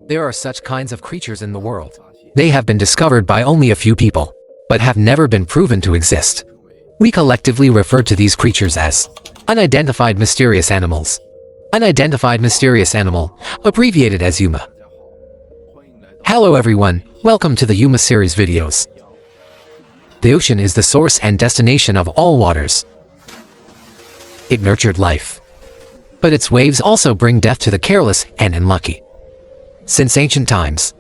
There are such kinds of creatures in the world. They have been discovered by only a few people, but have never been proven to exist. We collectively refer to these creatures as unidentified mysterious animals. Unidentified mysterious animal, abbreviated as UMA. Hello everyone, welcome to the UMA series videos. The ocean is the source and destination of all waters. It nurtured life. But its waves also bring death to the careless and unlucky. Since ancient times,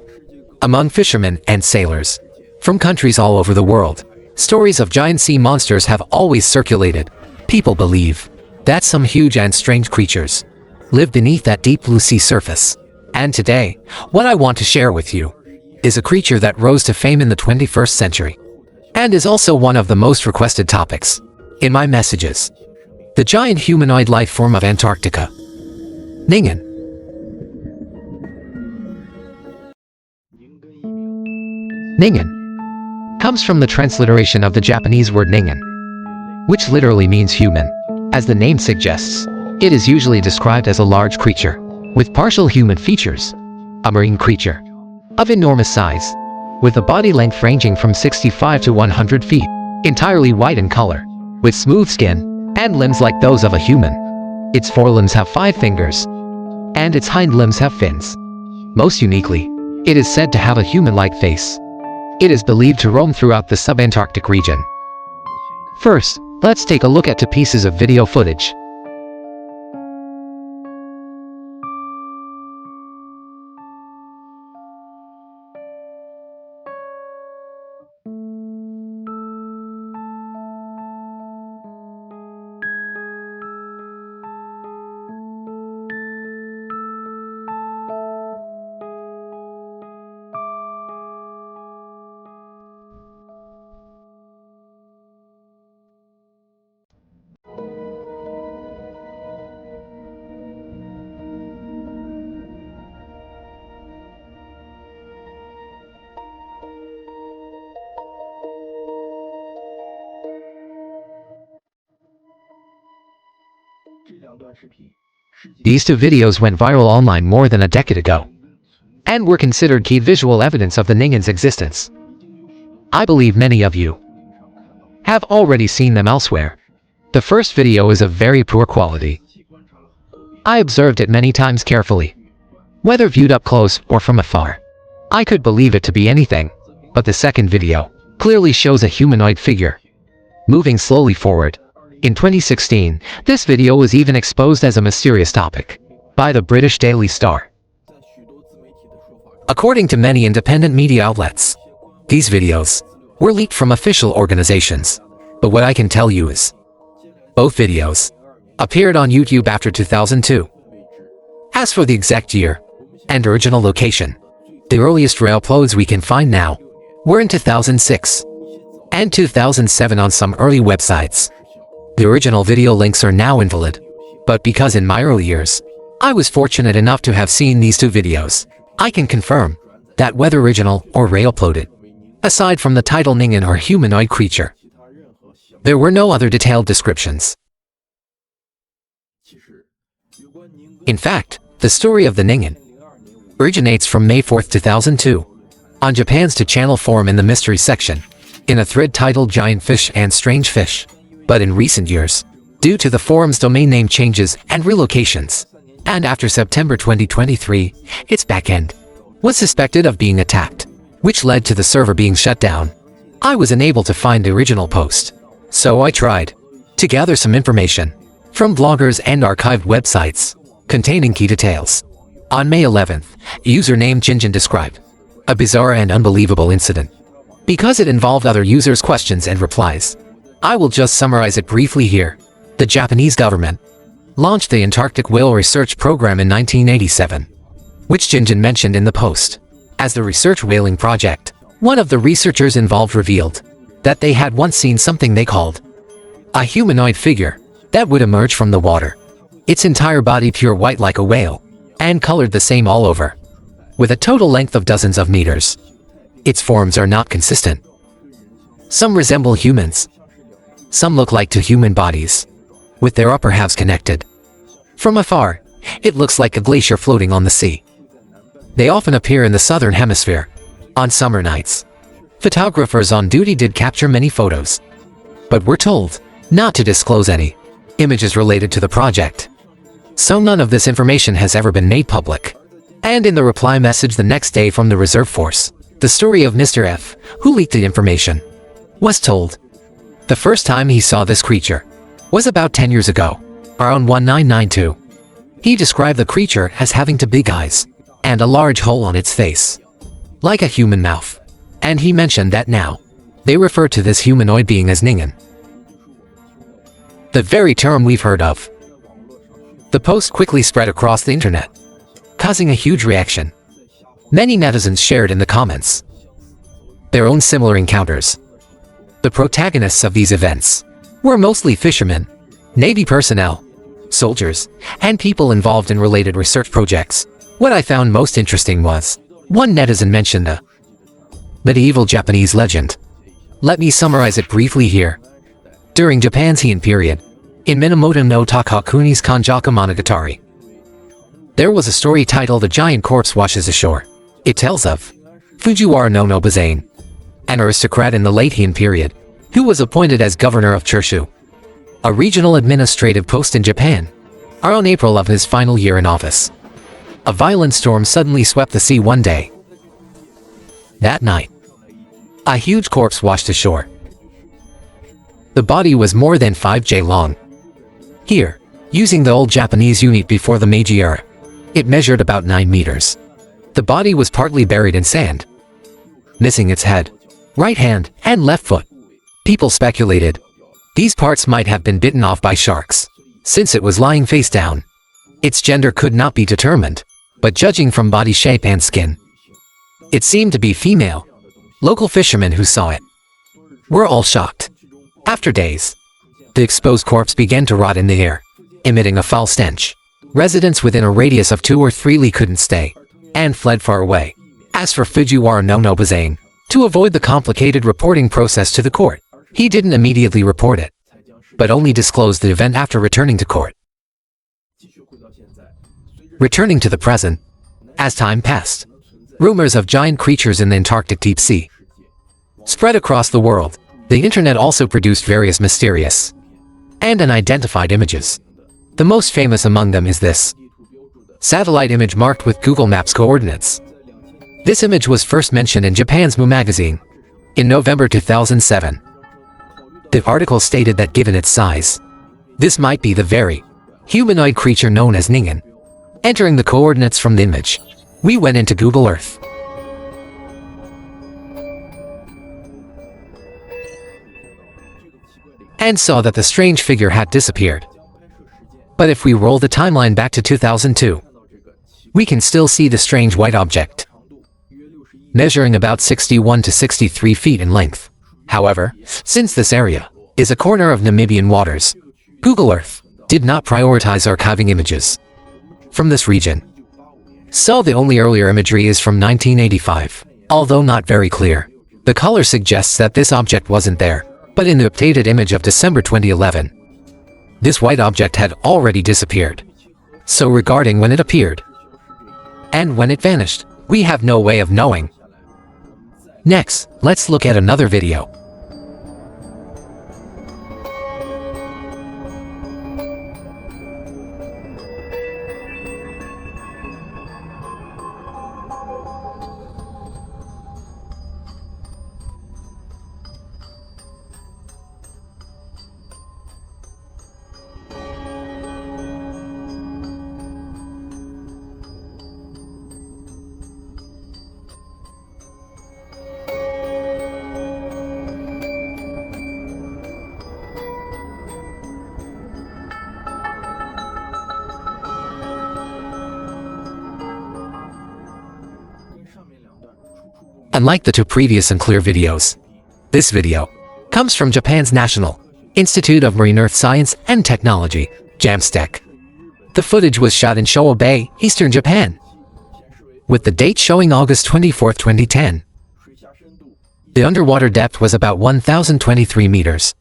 among fishermen and sailors, from countries all over the world, stories of giant sea monsters have always circulated. People believe that some huge and strange creatures live beneath that deep blue sea surface. And today, what I want to share with you is a creature that rose to fame in the 21st century, and is also one of the most requested topics in my messages. The giant humanoid life form of Antarctica. Ningen. Ningen comes from the transliteration of the Japanese word ningen, which literally means human. As the name suggests, it is usually described as a large creature with partial human features, a marine creature of enormous size, with a body length ranging from 65 to 100 feet, entirely white in color, with smooth skin and limbs like those of a human. Its forelimbs have 5 fingers, and its hind limbs have fins. Most uniquely, it is said to have a human-like face. It is believed to roam throughout the subantarctic region. First, let's take a look at 2 pieces of video footage. These 2 videos went viral online more than a decade ago, and were considered key visual evidence of the Ningen's existence. I believe many of you have already seen them elsewhere. The first video is of very poor quality. I observed it many times carefully, whether viewed up close or from afar. I could believe it to be anything, but the second video clearly shows a humanoid figure moving slowly forward. In 2016, this video was even exposed as a mysterious topic by the British Daily Star. According to many independent media outlets, these videos were leaked from official organizations. But what I can tell you is, both videos appeared on YouTube after 2002. As for the exact year and original location, the earliest rail uploads we can find now were in 2006 and 2007 on some early websites. The original video links are now invalid, but because in my early years, I was fortunate enough to have seen these 2 videos, I can confirm that whether original or re-uploaded, aside from the title Ningen or humanoid creature, there were no other detailed descriptions. In fact, the story of the Ningen originates from May 4, 2002, on Japan's 2-channel forum in the mystery section, in a thread titled Giant Fish and Strange Fish. But in recent years, due to the forum's domain name changes and relocations, and after September 2023, its backend was suspected of being attacked, which led to the server being shut down. I was unable to find the original post, so I tried to gather some information from bloggers and archived websites containing key details. On May 11th, username Ningen described a bizarre and unbelievable incident because it involved other users' questions and replies. I will just summarize it briefly here. The Japanese government launched the Antarctic Whale Research Program in 1987, which Ningen mentioned in the post as the Research Whaling Project. One of the researchers involved revealed that they had once seen something they called a humanoid figure that would emerge from the water, its entire body pure white like a whale, and colored the same all over, with a total length of dozens of meters. Its forms are not consistent. Some resemble humans. Some look like 2 human bodies, with their upper halves connected. From afar, It looks like a glacier floating on the sea. They often appear in the southern hemisphere, on summer nights. Photographers on duty did capture many photos, but we're told not to disclose any images related to the project. So none of this information has ever been made public. And in the reply message the next day from the Reserve Force, the story of Mr. F, who leaked the information, was told. The first time he saw this creature was about 10 years ago, around 1992. He described the creature as having two big eyes and a large hole on its face, like a human mouth. And he mentioned that now they refer to this humanoid being as Ningen, the very term we've heard of. The post quickly spread across the internet, causing a huge reaction. Many netizens shared in the comments their own similar encounters. The protagonists of these events were mostly fishermen, Navy personnel, soldiers, and people involved in related research projects. What I found most interesting was, one netizen mentioned a medieval Japanese legend. Let me summarize it briefly here. During Japan's Heian period, in Minamoto no Takakuni's Kanjaku Monogatari, there was a story titled A Giant Corpse Washes Ashore. It tells of Fujiwara no Nobizane, an aristocrat in the late Heian period, who was appointed as governor of Chushu, a regional administrative post in Japan, around April of his final year in office. A violent storm suddenly swept the sea one day. That night, a huge corpse washed ashore. The body was more than 5 j long. Here, using the old Japanese unit before the Meiji era, it measured about 9 meters. The body was partly buried in sand, missing its head, right hand, and left foot. People speculated these parts might have been bitten off by sharks, since it was lying face down. Its gender could not be determined, but judging from body shape and skin, it seemed to be female. Local fishermen who saw it were all shocked. After days, the exposed corpse began to rot in the air, emitting a foul stench. Residents within a radius of 2 or 3 li couldn't stay, and fled far away. As for Fujiwara no Nobizane, to avoid the complicated reporting process to the court, he didn't immediately report it, but only disclosed the event after returning to court. Returning to the present, as time passed, rumors of giant creatures in the Antarctic deep sea spread across the world. The internet also produced various mysterious and unidentified images. The most famous among them is this satellite image marked with Google Maps coordinates. This image was first mentioned in Japan's Mu magazine in November 2007. The article stated that given its size, this might be the very humanoid creature known as Ningen. Entering the coordinates from the image, we went into Google Earth. And saw that the strange figure had disappeared. But if we roll the timeline back to 2002, we can still see the strange white object, measuring about 61 to 63 feet in length. However, since this area is a corner of Namibian waters, Google Earth did not prioritize archiving images from this region. So the only earlier imagery is from 1985. Although not very clear, the color suggests that this object wasn't there, but in the updated image of December 2011, this white object had already disappeared. So regarding when it appeared and when it vanished, we have no way of knowing. Next, let's look at another video. Unlike the two previous unclear videos, this video comes from Japan's National Institute of Marine Earth Science and Technology, JAMSTEC. The footage was shot in Showa Bay, eastern Japan, with the date showing August 24, 2010. The underwater depth was about 1,023 meters.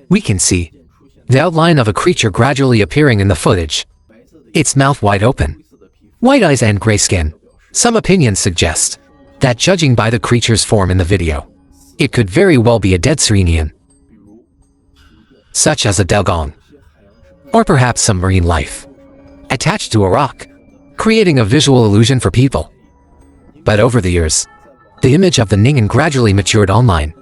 We can see the outline of a creature gradually appearing in the footage. its mouth wide open, white eyes and gray skin. Some opinions suggest that judging by the creature's form in the video, it could very well be a dead Ningen, such as a dugong, or perhaps some marine life, attached to a rock, creating a visual illusion for people. But over the years, the image of the Ningen gradually matured online,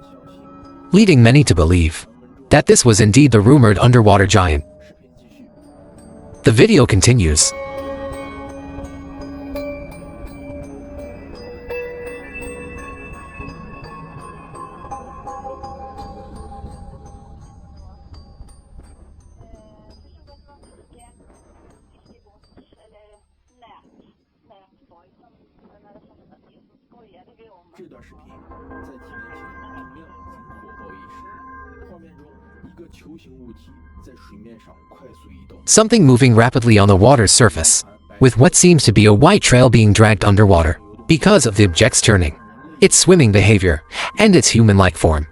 leading many to believe that this was indeed the rumored underwater giant. The video continues. Something moving rapidly on the water's surface, with what seems to be a white trail being dragged underwater because of the object's turning, its swimming behavior, and its human-like form.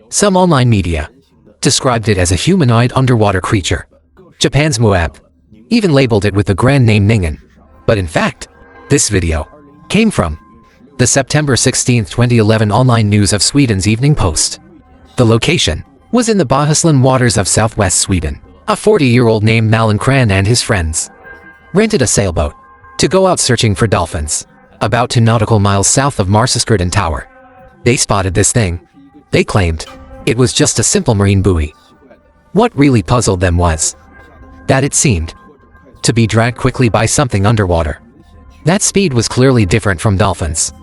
Some online media described it as a humanoid underwater creature. Japan's Moab even labeled it with the grand name Ningen. But in fact, this video came from the September 16, 2011 online news of Sweden's Evening Post. The location was in the Bohuslän waters of southwest Sweden. A 40-year-old named Malin Kran and his friends rented a sailboat to go out searching for dolphins, about 2 nautical miles south of Marsaskirden Tower. They spotted this thing. They claimed it was just a simple marine buoy. What really puzzled them was that it seemed to be dragged quickly by something underwater. That speed was clearly different from dolphins.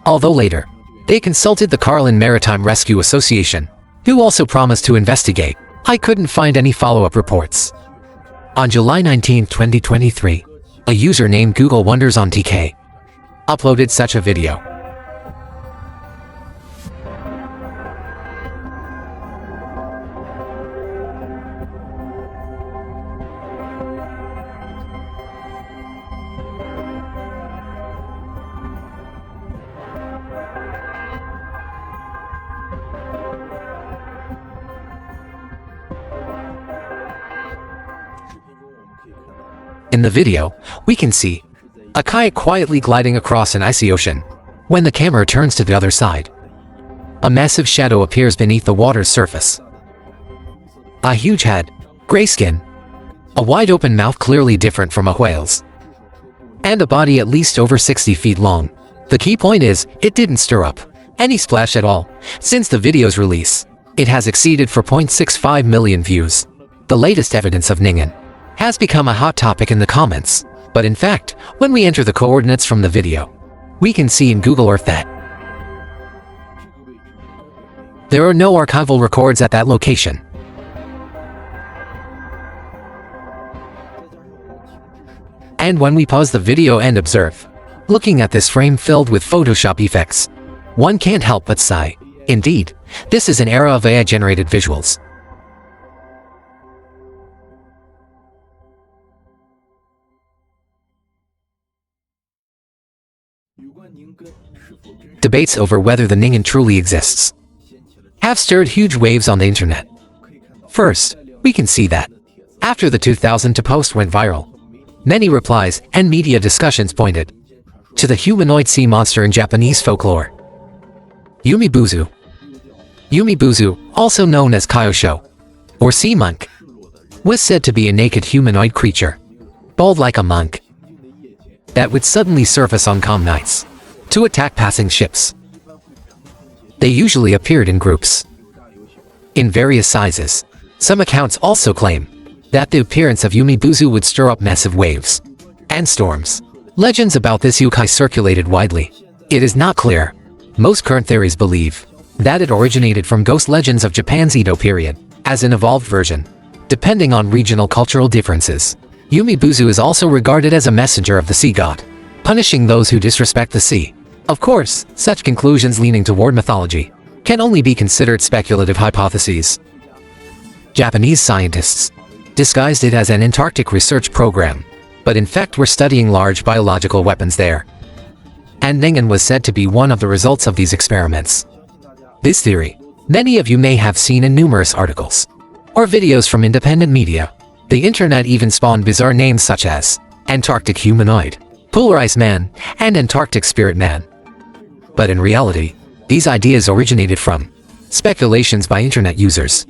Although later, they consulted the Carlin Maritime Rescue Association, who also promised to investigate. I couldn't find any follow-up reports. On July 19, 2023, a user named Google Wonders on TK uploaded such a video. In the video, we can see a kayak quietly gliding across an icy ocean. When the camera turns to the other side, a massive shadow appears beneath the water's surface. A huge head, gray skin, a wide-open mouth clearly different from a whale's, and a body at least over 60 feet long. The key point is, it didn't stir up any splash at all. Since the video's release, it has exceeded 4.65 million views. The latest evidence of Ningen has become a hot topic in the comments, but in fact, when we enter the coordinates from the video, we can see in Google Earth that there are no archival records at that location. And when we pause the video and observe, looking at this frame filled with Photoshop effects, one can't help but sigh. Indeed, this is an era of AI-generated visuals. Debates over whether the Ningen truly exists have stirred huge waves on the internet. First, we can see that after the 2002 post went viral, many replies and media discussions pointed to the humanoid sea monster in Japanese folklore. Yumibuzu. Yumibuzu, also known as Kyosho, or sea monk, was said to be a naked humanoid creature, bald like a monk, that would suddenly surface on calm nights to attack passing ships. They usually appeared in groups, in various sizes. Some accounts also claim that the appearance of Yumibuzu would stir up massive waves and storms. Legends about this yokai circulated widely. It is not clear. Most current theories believe that it originated from ghost legends of Japan's Edo period, as an evolved version, depending on regional cultural differences. Yumibuzu is also regarded as a messenger of the sea god, punishing those who disrespect the sea. Of course, such conclusions leaning toward mythology can only be considered speculative hypotheses. Japanese scientists disguised it as an Antarctic research program, but in fact were studying large biological weapons there. And Ningen was said to be one of the results of these experiments. This theory, many of you may have seen in numerous articles or videos from independent media, The internet even spawned bizarre names such as Antarctic Humanoid, Polar Ice Man, and Antarctic Spirit Man. But in reality, these ideas originated from speculations by internet users,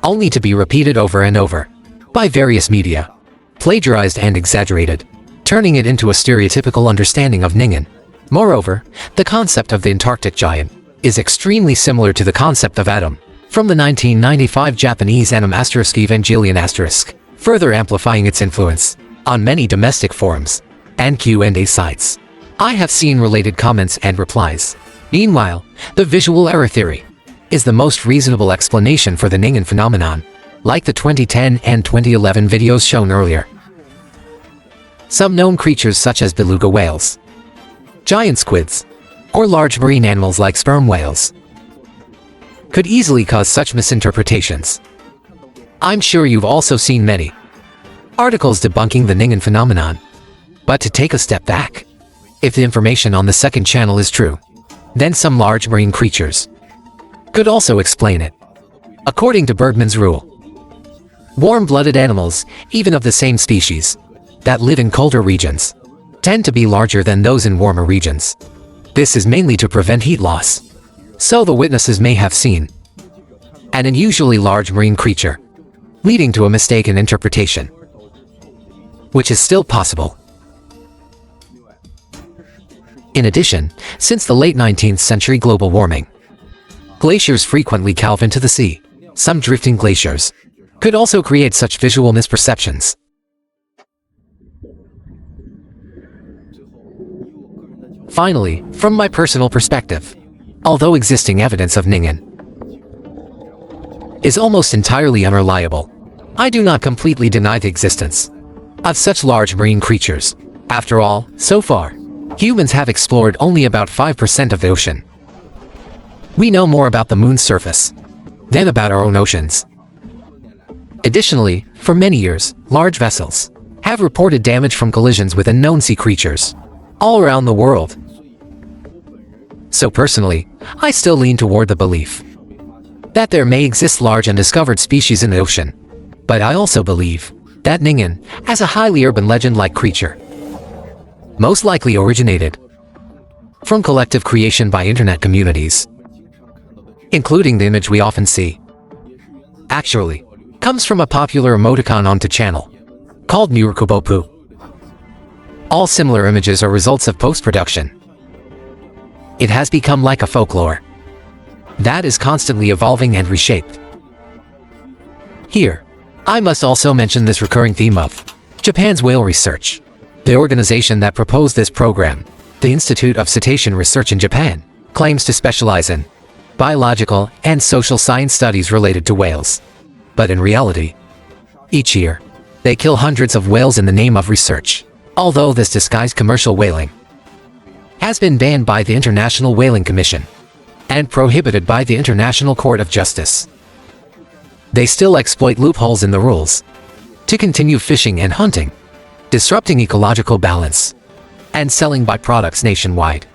only to be repeated over and over by various media, plagiarized and exaggerated, turning it into a stereotypical understanding of Ningen. Moreover, the concept of the Antarctic giant is extremely similar to the concept of Adam from the 1995 Japanese anime Evangelion*, further amplifying its influence on many domestic forums and Q&A sites. I have seen related comments and replies. Meanwhile, the visual error theory is the most reasonable explanation for the Ningen phenomenon, like the 2010 and 2011 videos shown earlier. Some known creatures such as beluga whales, giant squids, or large marine animals like sperm whales could easily cause such misinterpretations. I'm sure you've also seen many articles debunking the Ningen phenomenon. But to take a step back, if the information on the second channel is true, then some large marine creatures could also explain it. According to Bergman's rule, warm-blooded animals, even of the same species, that live in colder regions, tend to be larger than those in warmer regions. This is mainly to prevent heat loss. So the witnesses may have seen an unusually large marine creature, leading to a mistaken interpretation, which is still possible. In addition, since the late 19th century global warming, glaciers frequently calve into the sea. Some drifting glaciers could also create such visual misperceptions. Finally, from my personal perspective, although existing evidence of Ningen is almost entirely unreliable, I do not completely deny the existence of such large marine creatures. After all, so far, humans have explored only about 5% of the ocean. We know more about the moon's surface than about our own oceans. Additionally, for many years, large vessels have reported damage from collisions with unknown sea creatures all around the world. So personally, I still lean toward the belief that there may exist large undiscovered species in the ocean. But I also believe that Ningen, as a highly urban legend-like creature, most likely originated from collective creation by internet communities, including the image we often see, actually comes from a popular emoticon on the channel called Murukubopu. All similar images are results of post-production. It has become like a folklore that is constantly evolving and reshaped. Here, I must also mention this recurring theme of Japan's whale research. The organization that proposed this program, the Institute of Cetacean Research in Japan, claims to specialize in biological and social science studies related to whales. But in reality, each year, they kill hundreds of whales in the name of research. Although this disguised commercial whaling has been banned by the International Whaling Commission and prohibited by the International Court of Justice, they still exploit loopholes in the rules to continue fishing and hunting, disrupting ecological balance, and selling byproducts nationwide.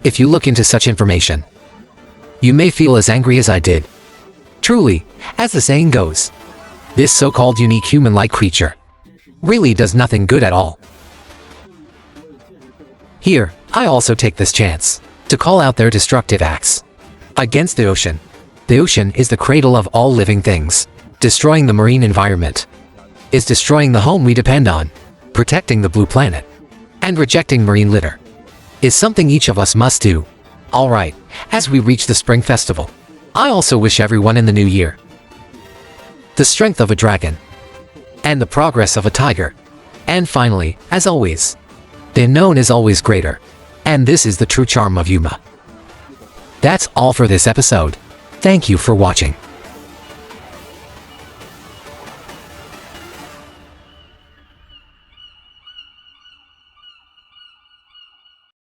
If you look into such information, you may feel as angry as I did. Truly, as the saying goes, this so-called unique human-like creature really does nothing good at all. Here, I also take this chance to call out their destructive acts against the ocean. The ocean is the cradle of all living things. Destroying the marine environment is destroying the home we depend on. Protecting the blue planet and rejecting marine litter is something each of us must do. Alright, as we reach the Spring Festival, I also wish everyone in the new year the strength of a dragon and the progress of a tiger. And finally, as always, the unknown is always greater, and this is the true charm of Yuma. That's all for this episode. Thank you for watching.